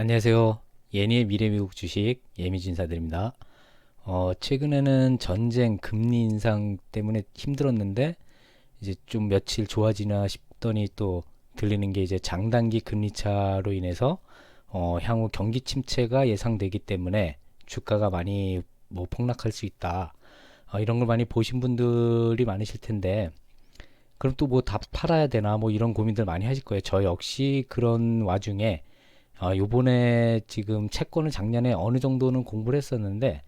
안녕하세요. 예니의 미래미국 주식 예미지 인사드립니다. 최근에는 전쟁, 금리 인상 때문에 힘들었는데 이제 좀 며칠 좋아지나 싶더니 또 들리는 게 이제 장단기 금리 차로 인해서 향후 경기 침체가 예상되기 때문에 주가가 많이 뭐 폭락할 수 있다. 이런 걸 많이 보신 분들이 많으실 텐데 그럼 또 뭐 다 팔아야 되나 뭐 이런 고민들 많이 하실 거예요. 저 역시 그런 와중에 요번에 지금 채권을 작년에 어느 정도는 공부를 했었는데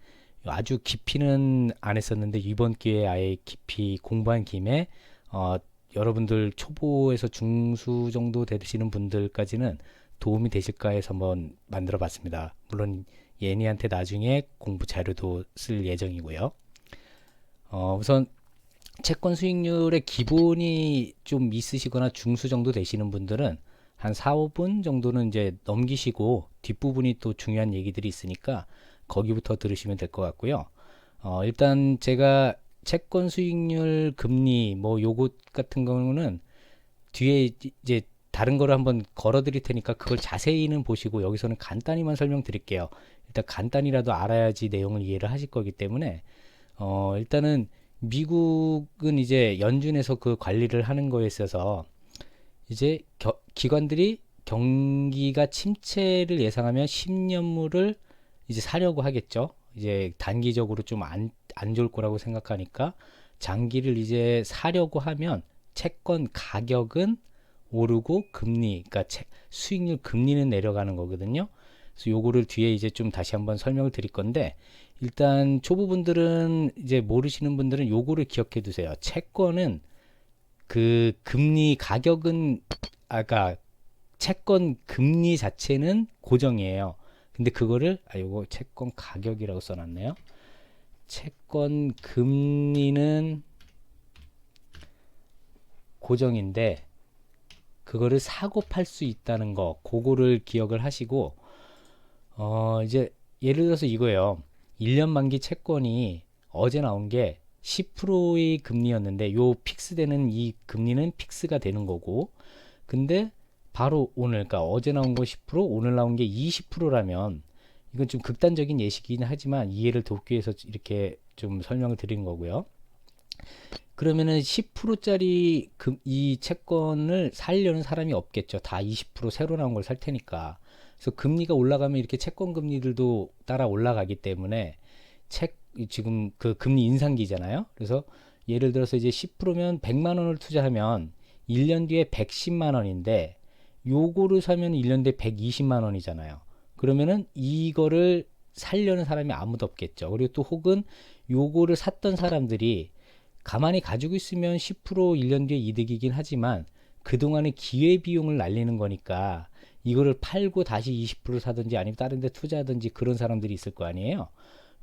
아주 깊이는 안 했었는데 이번 기회에 아예 깊이 공부한 김에 어, 여러분들 초보에서 중수 정도 되시는 분들까지는 도움이 되실까 해서 한번 만들어 봤습니다. 물론 예니한테 나중에 공부 자료도 쓸 예정이고요. 우선 채권 수익률의 기본이 좀 있으시거나 중수 정도 되시는 분들은 한 4, 5분 정도는 이제 넘기시고 뒷부분이 또 중요한 얘기들이 있으니까 거기부터 들으시면 될 것 같고요. 일단 제가 채권 수익률 금리 뭐 요것 같은 경우는 뒤에 이제 다른 거를 한번 걸어 드릴 테니까 그걸 자세히는 보시고 여기서는 간단히만 설명드릴게요. 일단 간단히라도 알아야지 내용을 이해를 하실 거기 때문에 일단은 미국은 이제 연준에서 그 관리를 하는 거에 있어서 이제 기관들이 경기가 침체를 예상하면 10년물을 이제 사려고 하겠죠. 이제 단기적으로 좀 안 좋을 거라고 생각하니까 장기를 이제 사려고 하면 채권 가격은 오르고 금리, 그러니까 수익률 금리는 내려가는 거거든요. 그래서 요거를 뒤에 이제 좀 다시 한번 설명을 드릴 건데 일단 초보분들은 이제 모르시는 분들은 요거를 기억해 두세요. 채권은 그 금리 가격은 아까 채권 금리 자체는 고정이에요. 근데 그거를 요거 채권 가격이라고 써놨네요. 채권 금리는 고정인데 그거를 사고 팔 수 있다는 거 그거를 기억을 하시고 이제 예를 들어서 이거예요. 1년 만기 채권이 어제 나온 게 10%의 금리였는데 요 픽스되는 이 금리는 픽스가 되는 거고 근데 바로 오늘 그러니까 어제 나온 거 10% 오늘 나온 게 20%라면 이건 좀 극단적인 예시이긴 하지만 이해를 돕기 위해서 이렇게 좀 설명을 드린 거고요. 그러면은 10%짜리 이 채권을 살려는 사람이 없겠죠. 다 20% 새로 나온 걸 살 테니까. 그래서 금리가 올라가면 이렇게 채권 금리들도 따라 올라가기 때문에 지금 그 금리 인상기잖아요. 그래서 예를 들어서 이제 10%면 100만 원을 투자하면 1년 뒤에 110만 원인데 요거를 사면 1년 뒤에 120만 원이잖아요. 그러면은 이거를 살려는 사람이 아무도 없겠죠. 그리고 또 혹은 요거를 샀던 사람들이 가만히 가지고 있으면 10% 1년 뒤에 이득이긴 하지만 그동안의 기회비용을 날리는 거니까 이거를 팔고 다시 20% 사든지 아니면 다른 데 투자하든지 그런 사람들이 있을 거 아니에요.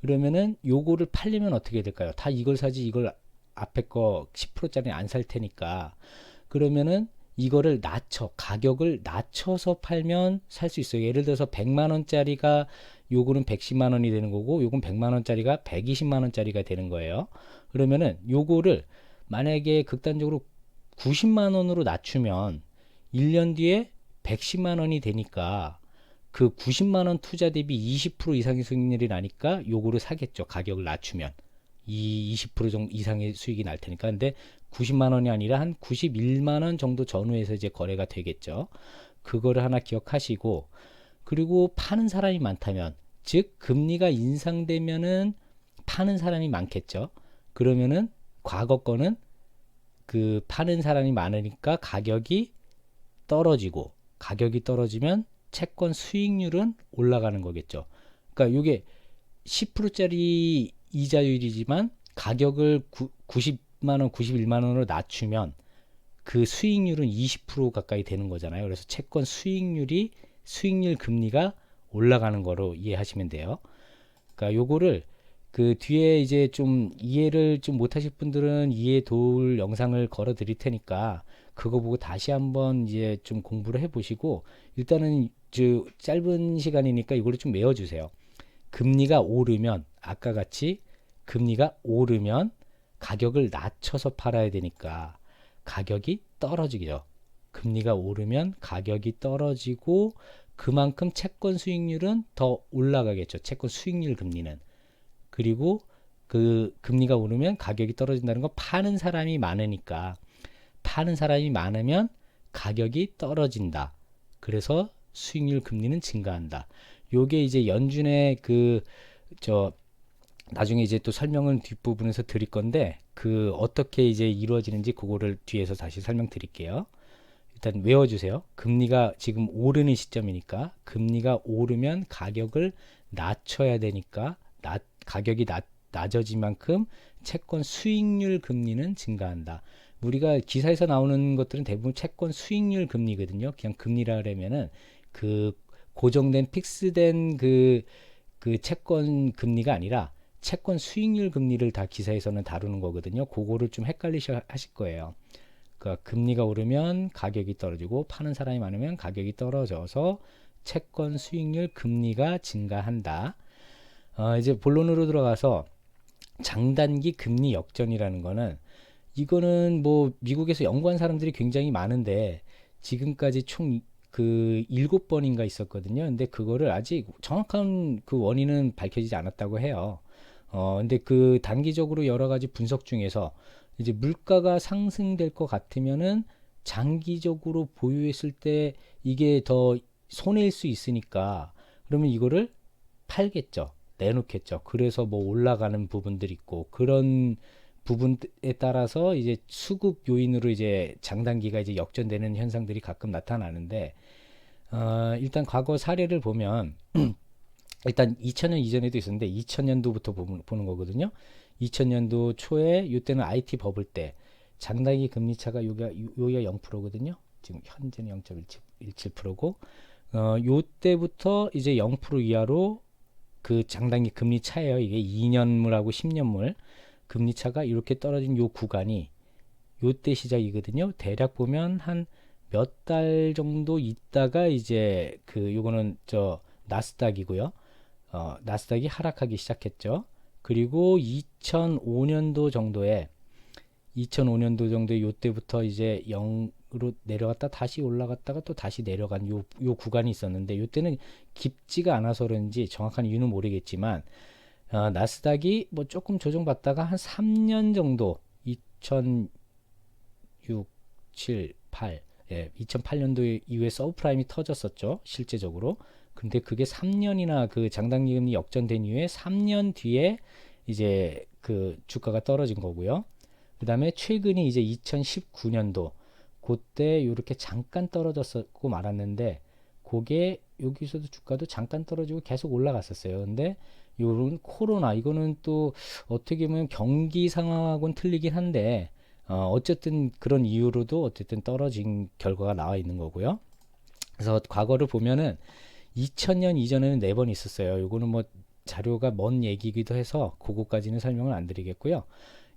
그러면은 요거를 팔리면 어떻게 될까요? 다 이걸 사지 이걸 앞에 거 10%짜리 안 살 테니까 그러면은 이거를 가격을 낮춰서 팔면 살 수 있어요. 예를 들어서 100만 원짜리가 요거는 110만 원이 되는 거고 요건 100만 원짜리가 120만 원짜리가 되는 거예요. 그러면은 요거를 만약에 극단적으로 90만 원으로 낮추면 1년 뒤에 110만 원이 되니까 그 90만 원 투자 대비 20% 이상의 수익률이 나니까 요거를 사겠죠. 가격을 낮추면. 이 20% 정도 이상의 수익이 날 테니까. 근데 90만 원이 아니라 한 91만 원 정도 전후에서 이제 거래가 되겠죠. 그거를 하나 기억하시고 그리고 파는 사람이 많다면 즉 금리가 인상되면은 파는 사람이 많겠죠. 그러면은 과거 거는 그 파는 사람이 많으니까 가격이 떨어지면 채권 수익률은 올라가는 거겠죠. 그러니까 이게 10%짜리 이자율이지만 가격을 90만 원, 91만 원으로 낮추면 그 수익률은 20% 가까이 되는 거잖아요. 그래서 채권 수익률 금리가 올라가는 거로 이해하시면 돼요. 그러니까 요거를 그 뒤에 이제 좀 이해를 좀 못하실 분들은 이해 도울 영상을 걸어 드릴 테니까 그거 보고 다시 한번 이제 좀 공부를 해보시고 일단은 짧은 시간이니까 이거를 좀 외워주세요. 금리가 오르면 아까 같이 금리가 오르면 가격을 낮춰서 팔아야 되니까 가격이 떨어지죠. 금리가 오르면 가격이 떨어지고 그만큼 채권 수익률은 더 올라가겠죠. 채권 수익률 금리는. 그리고 그 금리가 오르면 가격이 떨어진다는 건 파는 사람이 많으니까, 파는 사람이 많으면 가격이 떨어진다. 그래서 수익률 금리는 증가한다. 요게 이제 연준의 저 나중에 이제 또 설명을 뒷부분에서 드릴 건데, 어떻게 이제 이루어지는지 그거를 뒤에서 다시 설명드릴게요. 일단 외워주세요. 금리가 지금 오르는 시점이니까, 금리가 오르면 가격을 낮춰야 되니까, 가격이 낮아진 만큼 채권 수익률 금리는 증가한다. 우리가 기사에서 나오는 것들은 대부분 채권 수익률 금리거든요. 그냥 금리라 그러면은 그 고정된 픽스된 그 채권 금리가 아니라 채권 수익률 금리를 다 기사에서는 다루는 거거든요. 그거를 좀 헷갈리셔 하실 거예요. 그러니까 금리가 오르면 가격이 떨어지고 파는 사람이 많으면 가격이 떨어져서 채권 수익률 금리가 증가한다. 이제 본론으로 들어가서 장단기 금리 역전이라는 거는, 이거는 뭐 미국에서 연구한 사람들이 굉장히 많은데 지금까지 총 7번인가 있었거든요. 근데 그거를 아직 정확한 그 원인은 밝혀지지 않았다고 해요. 근데 그 단기적으로 여러 가지 분석 중에서 이제 물가가 상승될 것 같으면은 장기적으로 보유했을 때 이게 더 손해일 수 있으니까, 그러면 이거를 팔겠죠. 내놓겠죠. 그래서 뭐 올라가는 부분들이 있고, 그런 부분에 따라서 이제 수급 요인으로 이제 장단기가 이제 역전되는 현상들이 가끔 나타나는데, 일단 과거 사례를 보면 일단 2000년 이전에도 있었는데 2000년도부터 보는 거거든요. 2000년도 초에 이때는 IT 버블 때 장단기 금리 차가 여기가 0%거든요. 지금 현재는 0.17%고, 요때부터 이제 0% 이하로 그 장단기 금리 차예요. 이게 2년물하고 10년물 금리 차가 이렇게 떨어진 요 구간이 요때 시작이거든요. 대략 보면 한 몇 달 정도 있다가 이제 요거는 저 나스닥이고요. 나스닥이 하락하기 시작했죠. 그리고 2005년도 정도에 요때부터 이제 0으로 내려갔다 다시 올라갔다가 또 다시 내려간 요 구간이 있었는데, 요때는 깊지가 않아서 그런지 정확한 이유는 모르겠지만, 나스닥이 뭐 조금 조정받다가 한 3년 정도 2006, 7, 8 2008년도 이후에 서브프라임이 터졌었죠. 실제적으로. 근데 그게 3년이나 그 장단기 금리 역전된 이후에 3년 뒤에 이제 그 주가가 떨어진 거고요. 그 다음에 최근이 이제 2019년도 그때 이렇게 잠깐 떨어졌었고 말았는데, 그게 여기서도 주가도 잠깐 떨어지고 계속 올라갔었어요. 근데 요런 코로나, 이거는 또 어떻게 보면 경기 상황하고는 틀리긴 한데, 어쨌든 그런 이유로도 어쨌든 떨어진 결과가 나와 있는 거고요. 그래서 과거를 보면은 2000년 이전에는 4번 있었어요. 요거는 뭐 자료가 먼 얘기이기도 해서 그거까지는 설명을 안 드리겠고요.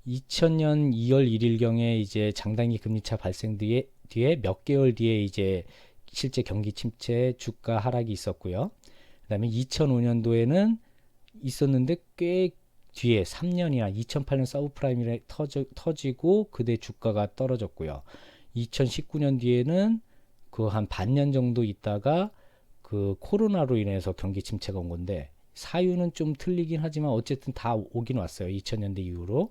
2000년 2월 1일경에 이제 장단기 금리차 발생 뒤에 몇 개월 뒤에 이제 실제 경기 침체, 주가 하락이 있었고요. 그다음에 2005년도에는 있었는데 꽤 뒤에 3년이나 2008년 서브프라임이 터지고 그때 주가가 떨어졌고요. 2019년 뒤에는 그 한 반년 정도 있다가 그 코로나로 인해서 경기 침체가 온 건데, 사유는 좀 틀리긴 하지만 어쨌든 다 오긴 왔어요. 2000년대 이후로.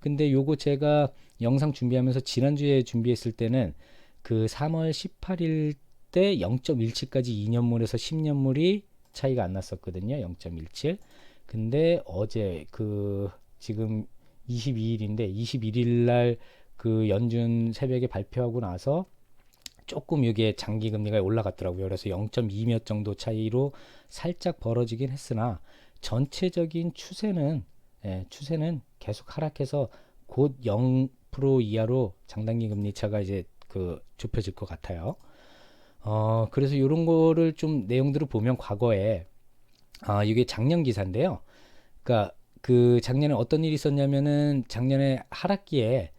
근데 요거 제가 영상 준비하면서 지난주에 준비했을 때는 그 3월 18일 때 0.17까지 2년물에서 10년물이 차이가 안 났었거든요. 0.17. 근데 어제 지금 22일인데 21일 날 그 연준 새벽에 발표하고 나서 조금 이게 장기 금리가 올라갔더라고요. 그래서 0.2 몇 정도 차이로 살짝 벌어지긴 했으나 전체적인 추세는 계속 하락해서 곧 0% 이하로 장단기 금리 차가 이제 좁혀질 것 같아요. 그래서 이런 거를 좀 내용들을 보면 과거에, 이게 작년 기사인데요. 그러니까 그 작년에 어떤 일이 있었냐면은, 작년에 하락기에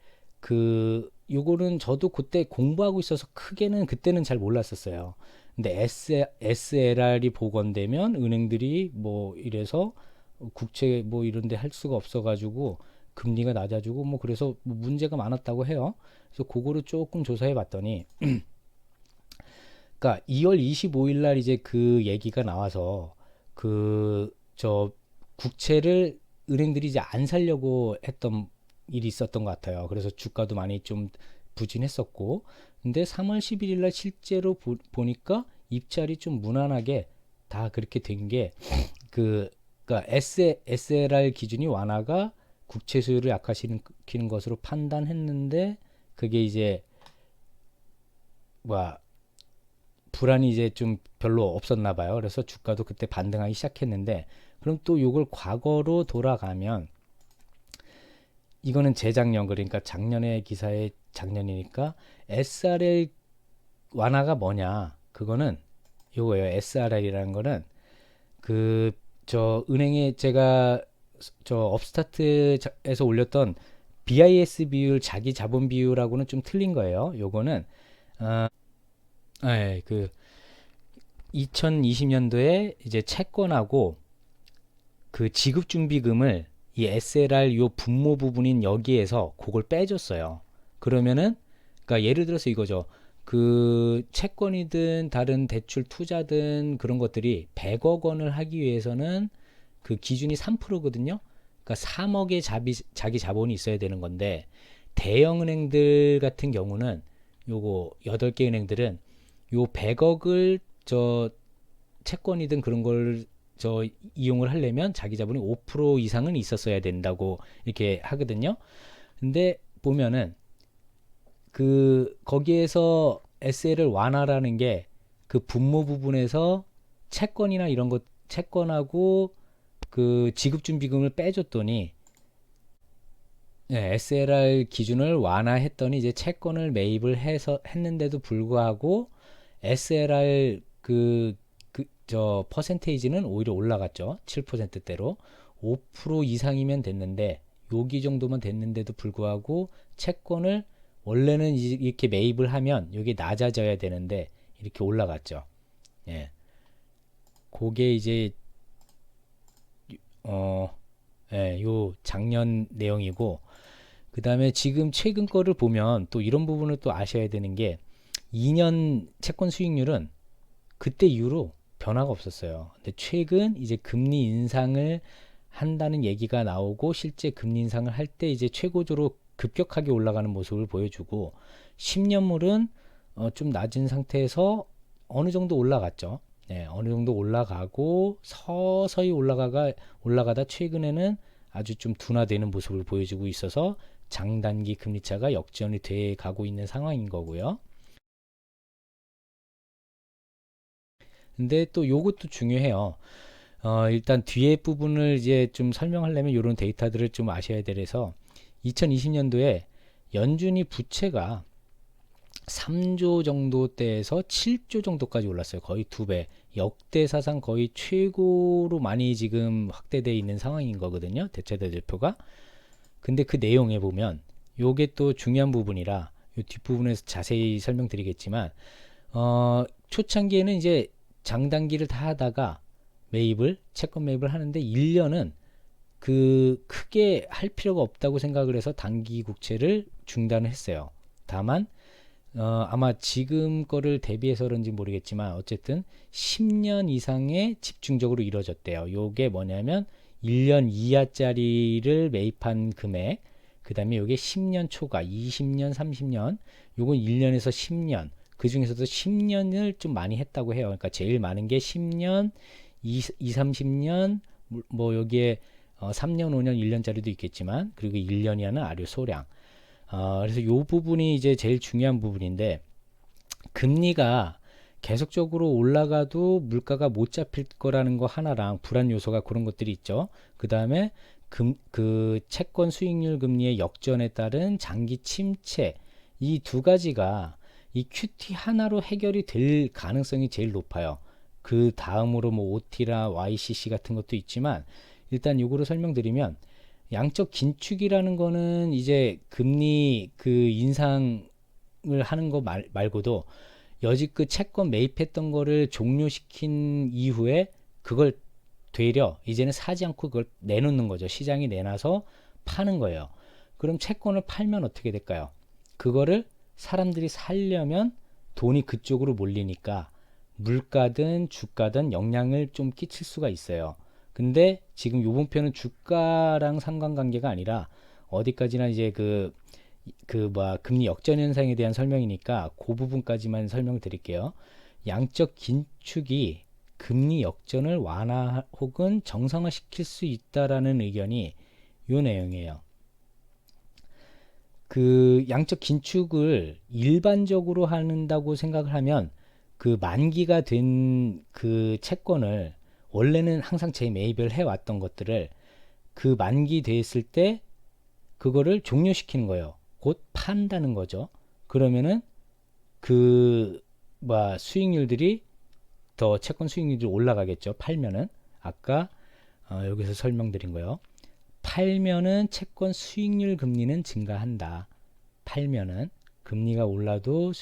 요거는 저도 그때 공부하고 있어서 크게는 그때는 잘 몰랐었어요. 근데 SLR이 복원되면 은행들이 뭐 이래서 국채 뭐 이런 데 할 수가 없어 가지고 금리가 낮아지고 뭐 그래서 뭐 문제가 많았다고 해요. 그래서 그거를 조금 조사해 봤더니 그러니까 2월 25일 날 이제 그 얘기가 나와서 그 저 국채를 은행들이 이제 안 살려고 했던 일이 있었던 것 같아요. 그래서 주가도 많이 좀 부진했었고, 근데 3월 11일 날 실제로 보니까 입찰이 좀 무난하게 다 그렇게 된 게 그 그러니까 SLR 기준이 완화가 국채 수요를 약화시키는 것으로 판단했는데, 그게 이제 뭐 불안이 이제 좀 별로 없었나 봐요. 그래서 주가도 그때 반등하기 시작했는데, 그럼 또 요걸 과거로 돌아가면, 이거는 재작년, 그러니까 작년의 기사의 작년이니까 SRL 완화가 뭐냐? 그거는 요거예요. SRL이라는 거는 그 저 은행에 제가 저 업스타트에서 올렸던 BIS 비율, 자기 자본 비율하고는 좀 틀린 거예요. 요거는 그 2020년도에 이제 채권하고 그 지급준비금을 이 SLR 요 분모 부분인 여기에서 그걸 빼줬어요. 그러면은 그러니까 예를 들어서 이거죠. 그 채권이든 다른 대출 투자든 그런 것들이 100억 원을 하기 위해서는 그 기준이 3%거든요. 그러니까 3억의 자기 자본이 있어야 되는 건데, 대형 은행들 같은 경우는 요거 8개 은행들은 요 100억을 저 채권이든 그런 걸 저 이용을 하려면 자기 자본이 5% 이상은 있었어야 된다고 이렇게 하거든요. 근데 보면은 그 거기에서 SL을 완화라는 게 그 분모 부분에서 채권이나 이런 것 채권하고 그 지급준비금을 빼줬더니, SLR 기준을 완화했더니 이제 채권을 매입을 해서 했는데도 불구하고 SLR 저 퍼센테이지는 오히려 올라갔죠. 7%대로 5% 이상이면 됐는데, 여기 정도만 됐는데도 불구하고 채권을 원래는 이렇게 매입을 하면 여기 낮아져야 되는데 이렇게 올라갔죠. 예. 그게 이제 요 작년 내용이고, 그 다음에 지금 최근 거를 보면 또 이런 부분을 또 아셔야 되는 게, 2년 채권 수익률은 그때 이후로 변화가 없었어요. 근데 최근 이제 금리 인상을 한다는 얘기가 나오고, 실제 금리 인상을 할 때 이제 최고조로 급격하게 올라가는 모습을 보여주고, 10년물은 좀 낮은 상태에서 어느 정도 올라갔죠. 네, 어느 정도 올라가고 서서히 올라가다 최근에는 아주 좀 둔화되는 모습을 보여주고 있어서 장단기 금리차가 역전이 돼 가고 있는 상황인 거고요. 근데 또 요것도 중요해요. 일단 뒤에 부분을 이제 좀 설명하려면 이런 데이터들을 좀 아셔야 돼서, 2020년도에 연준이 부채가 3조 정도대에서 7조 정도까지 올랐어요. 거의 2배. 역대 사상 거의 최고로 많이 지금 확대되어 있는 상황인 거거든요. 대체대조표가. 근데 그 내용에 보면 요게 또 중요한 부분이라 요 뒷부분에서 자세히 설명드리겠지만, 초창기에는 이제 장단기를 다 하다가 채권 매입을 하는데, 1년은 그 크게 할 필요가 없다고 생각을 해서 단기 국채를 중단을 했어요. 다만 아마 지금 거를 대비해서 그런지 모르겠지만 어쨌든 10년 이상의 집중적으로 이루어졌대요. 요게 뭐냐면 1년 이하짜리를 매입한 금액, 그 다음에 요게 10년 초과 20년 30년, 요건 1년에서 10년, 그 중에서도 10년을 좀 많이 했다고 해요. 그러니까 제일 많은 게 10년, 30년, 뭐 여기에 3년, 5년, 1년짜리도 있겠지만, 그리고 1년이 하는 아류 소량. 그래서 요 부분이 이제 제일 중요한 부분인데, 금리가 계속적으로 올라가도 물가가 못 잡힐 거라는 거 하나랑 불안 요소가 그런 것들이 있죠. 그 다음에 그 채권 수익률 금리의 역전에 따른 장기 침체, 이 두 가지가 이 QT 하나로 해결이 될 가능성이 제일 높아요. 그 다음으로 뭐 OT나 YCC 같은 것도 있지만, 일단 요거를 설명드리면, 양적 긴축이라는 거는 이제 금리 그 인상을 하는 거 말고도 여직 그 채권 매입했던 거를 종료시킨 이후에 그걸 되려 이제는 사지 않고 그걸 내놓는 거죠. 시장에 내놔서 파는 거예요. 그럼 채권을 팔면 어떻게 될까요? 그거를 사람들이 살려면 돈이 그쪽으로 몰리니까 물가든 주가든 영향을 좀 끼칠 수가 있어요. 근데 지금 요번 편은 주가랑 상관관계가 아니라 어디까지나 이제 금리 역전 현상에 대한 설명이니까 그 부분까지만 설명드릴게요. 양적 긴축이 금리 역전을 완화 혹은 정상화시킬 수 있다라는 의견이 요 내용이에요. 그 양적 긴축을 일반적으로 한다고 생각을 하면 그 만기가 된 그 채권을 원래는 항상 재매입을 해왔던 것들을 그 만기 됐을 때 그거를 종료시키는 거예요. 곧 판다는 거죠. 그러면은 수익률들이 더 채권 수익률이 올라가겠죠. 팔면은 아까 여기서 설명드린 거요. 팔면은 채권 수익률 금리는 증가한다. 팔면은 금리가 올라도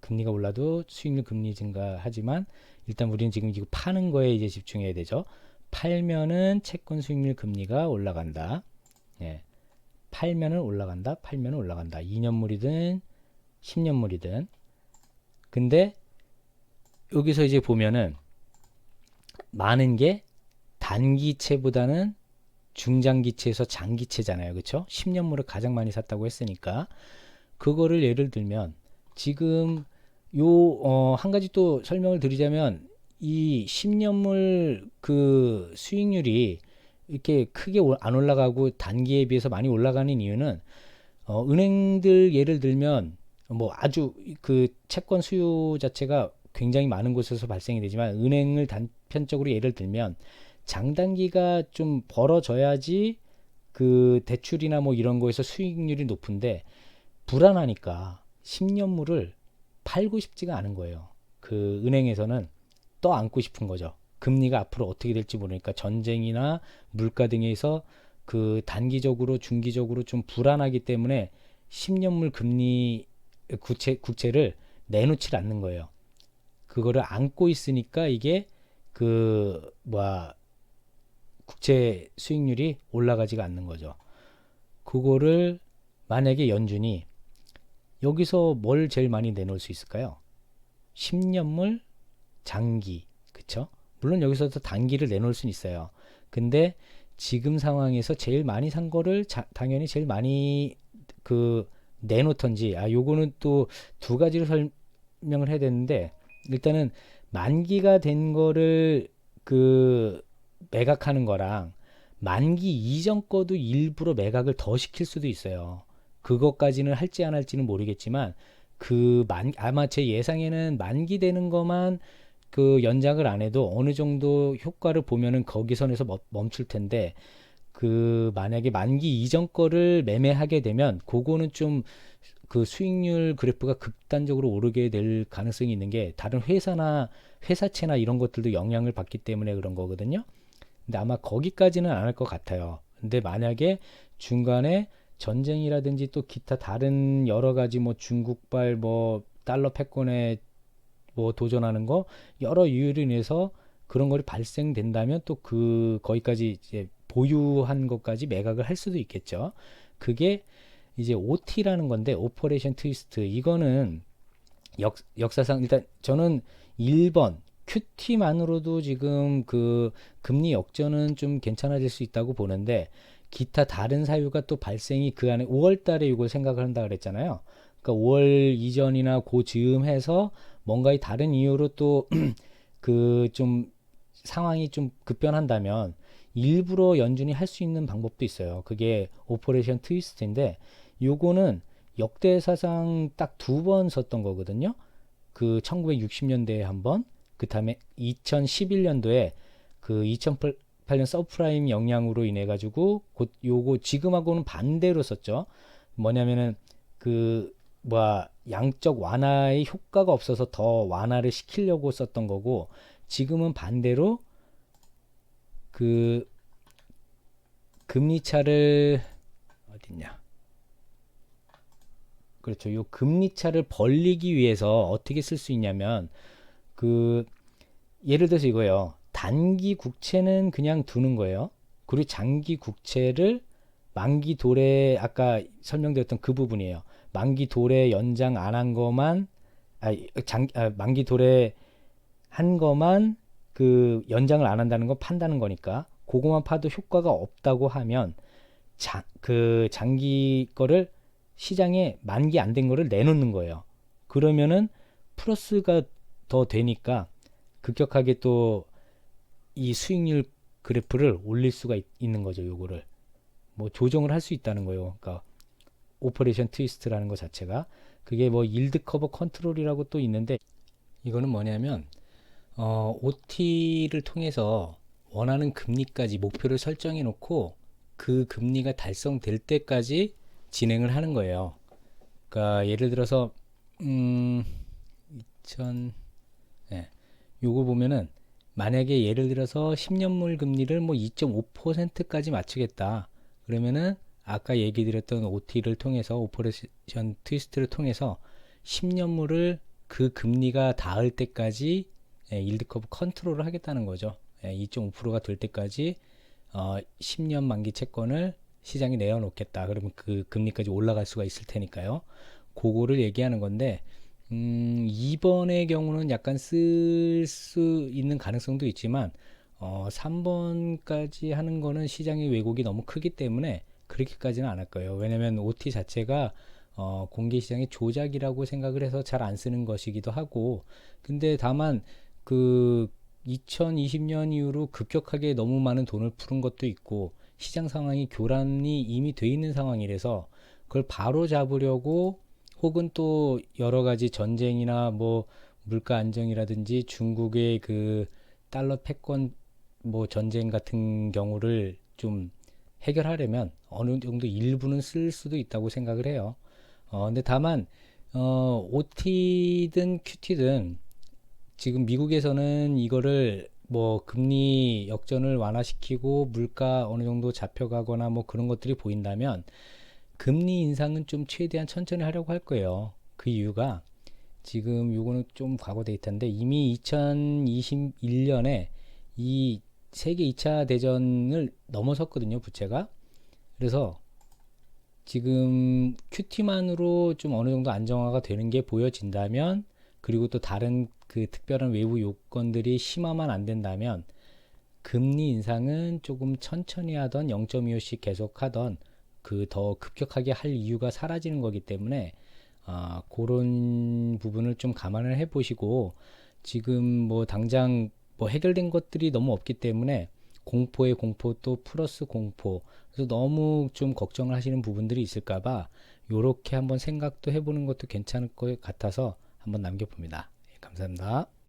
금리가 올라도 수익률 금리 증가하지만 일단 우리는 지금 이거 파는 거에 이제 집중해야 되죠. 팔면은 채권 수익률 금리가 올라간다. 예. 팔면은 올라간다. 팔면은 올라간다. 2년물이든 10년물이든. 근데 여기서 이제 보면은 많은 게 단기채보다는 중장기채에서 장기채잖아요. 그쵸? 10년물을 가장 많이 샀다고 했으니까 그거를 예를 들면 지금 한 가지 또 설명을 드리자면 이 10년물 그 수익률이 이렇게 크게 안 올라가고 단기에 비해서 많이 올라가는 이유는 은행들 예를 들면 뭐 아주 그 채권 수요 자체가 굉장히 많은 곳에서 발생이 되지만 은행을 단편적으로 예를 들면 장단기가 좀 벌어져야지 그 대출이나 뭐 이런 거에서 수익률이 높은데 불안하니까 10년물을 팔고 싶지가 않은 거예요. 그 은행에서는 떠안고 싶은 거죠. 금리가 앞으로 어떻게 될지 모르니까 전쟁이나 물가 등에서 그 단기적으로 중기적으로 좀 불안하기 때문에 10년물 금리 국채를 내놓질 않는 거예요. 그거를 안고 있으니까 이게 국채 수익률이 올라가지가 않는 거죠. 그거를 만약에 연준이 여기서 뭘 제일 많이 내놓을 수 있을까요? 10년물 장기, 그쵸? 물론 여기서도 단기를 내놓을 수는 있어요. 근데 지금 상황에서 제일 많이 산 거를 당연히 제일 많이 내놓던지, 요거는 또 두 가지로 설명을 해야 되는데, 일단은 만기가 된 거를 매각하는 거랑 만기 이전 거도 일부러 매각을 더 시킬 수도 있어요. 그것까지는 할지 안 할지는 모르겠지만 아마 제 예상에는 만기 되는 것만 연장을 안 해도 어느 정도 효과를 보면은 거기 선에서 멈출 텐데 만약에 만기 이전 거를 매매하게 되면 그거는 좀 수익률 그래프가 극단적으로 오르게 될 가능성이 있는 게 다른 회사채나 이런 것들도 영향을 받기 때문에 그런 거거든요. 근데 아마 거기까지는 안 할 것 같아요. 근데 만약에 중간에 전쟁이라든지 또 기타 다른 여러 가지 뭐 중국발 달러 패권에 도전하는 거 여러 이유로 인해서 그런 거리 발생된다면 또 거기까지 이제 보유한 것까지 매각을 할 수도 있겠죠. 그게 이제 OT라는 건데 오퍼레이션 트위스트 이거는 역사상 일단 저는 1번 QT만으로도 지금 금리 역전은 좀 괜찮아질 수 있다고 보는데 기타 다른 사유가 또 발생이 그 안에 5월 달에 이걸 생각을 한다 그랬잖아요. 그러니까 5월 이전이나 즈음 해서 뭔가 다른 이유로 또 좀 상황이 좀 급변한다면 일부러 연준이 할 수 있는 방법도 있어요. 그게 오퍼레이션 트위스트인데 요거는 역대사상 딱 2번 썼던 거거든요. 1960년대에 한 번, 그 다음에 2011년도에 2008년 서프라임 영향으로 인해 가지고 요거 지금하고는 반대로 썼죠. 뭐냐면은 양적 완화의 효과가 없어서 더 완화를 시키려고 썼던 거고 지금은 반대로 금리 차를 어딨냐? 그렇죠. 요 금리 차를 벌리기 위해서 어떻게 쓸 수 있냐면 예를 들어서 이거예요. 단기 국채는 그냥 두는 거예요. 그리고 장기 국채를 만기 도래 아까 설명드렸던 그 부분이에요. 만기 도래 연장 안 한 거만 만기 도래 한 거만 그 연장을 안 한다는 건 판다는 거니까 그거만 파도 효과가 없다고 하면 그 장기 거를 시장에 만기 안 된 거를 내놓는 거예요. 그러면은 플러스가 더 되니까 급격하게 또 이 수익률 그래프를 올릴 수가 있는 거죠. 요거를 뭐 조정을 할 수 있다는 거예요. 그러니까 오퍼레이션 트위스트라는 것 자체가 그게 뭐 일드 커버 컨트롤이라고 또 있는데 이거는 뭐냐면 OT를 통해서 원하는 금리까지 목표를 설정해 놓고 그 금리가 달성될 때까지 진행을 하는 거예요. 그러니까 예를 들어서 2000 예, 요거 보면은 만약에 예를 들어서 10년물 금리를 뭐 2.5%까지 맞추겠다. 그러면은 아까 얘기 드렸던 OT를 통해서 오퍼레이션 트위스트를 통해서 10년물을 그 금리가 닿을 때까지 일드 커브 컨트롤을 하겠다는 거죠. 2.5%가 될 때까지 10년 만기 채권을 시장에 내어놓겠다. 그러면 그 금리까지 올라갈 수가 있을 테니까요. 그거를 얘기하는 건데 2번의 경우는 약간 쓸 수 있는 가능성도 있지만 3번까지 하는 거는 시장의 왜곡이 너무 크기 때문에 그렇게까지는 안 할 거예요. 왜냐면 OT 자체가 공개시장의 조작이라고 생각을 해서 잘 안 쓰는 것이기도 하고 근데 다만 그 2020년 이후로 급격하게 너무 많은 돈을 푸른 것도 있고 시장 상황이 교란이 이미 돼 있는 상황이라서 그걸 바로 잡으려고 혹은 또 여러 가지 전쟁이나 뭐 물가 안정이라든지 중국의 그 달러 패권 뭐 전쟁 같은 경우를 좀 해결하려면 어느 정도 일부는 쓸 수도 있다고 생각을 해요. 근데 다만 OT든 QT든 지금 미국에서는 이거를 뭐 금리 역전을 완화시키고 물가 어느 정도 잡혀가거나 뭐 그런 것들이 보인다면 금리 인상은 좀 최대한 천천히 하려고 할 거예요. 그 이유가 지금 요거는 좀 과거 데이터인데 이미 2021년에 이 세계 2차 대전을 넘어섰거든요, 부채가. 그래서 지금 QT만으로 좀 어느 정도 안정화가 되는 게 보여진다면 그리고 또 다른 그 특별한 외부 요건들이 심화만 안 된다면 금리 인상은 조금 천천히 하던 0.25씩 계속 하던 그 더 급격하게 할 이유가 사라지는 거기 때문에 그런 부분을 좀 감안을 해 보시고 지금 뭐 당장 뭐 해결된 것들이 너무 없기 때문에 공포에 공포 또 플러스 공포 그래서 너무 좀 걱정을 하시는 부분들이 있을까봐 요렇게 한번 생각도 해보는 것도 괜찮을 것 같아서 한번 남겨봅니다. 예, 감사합니다.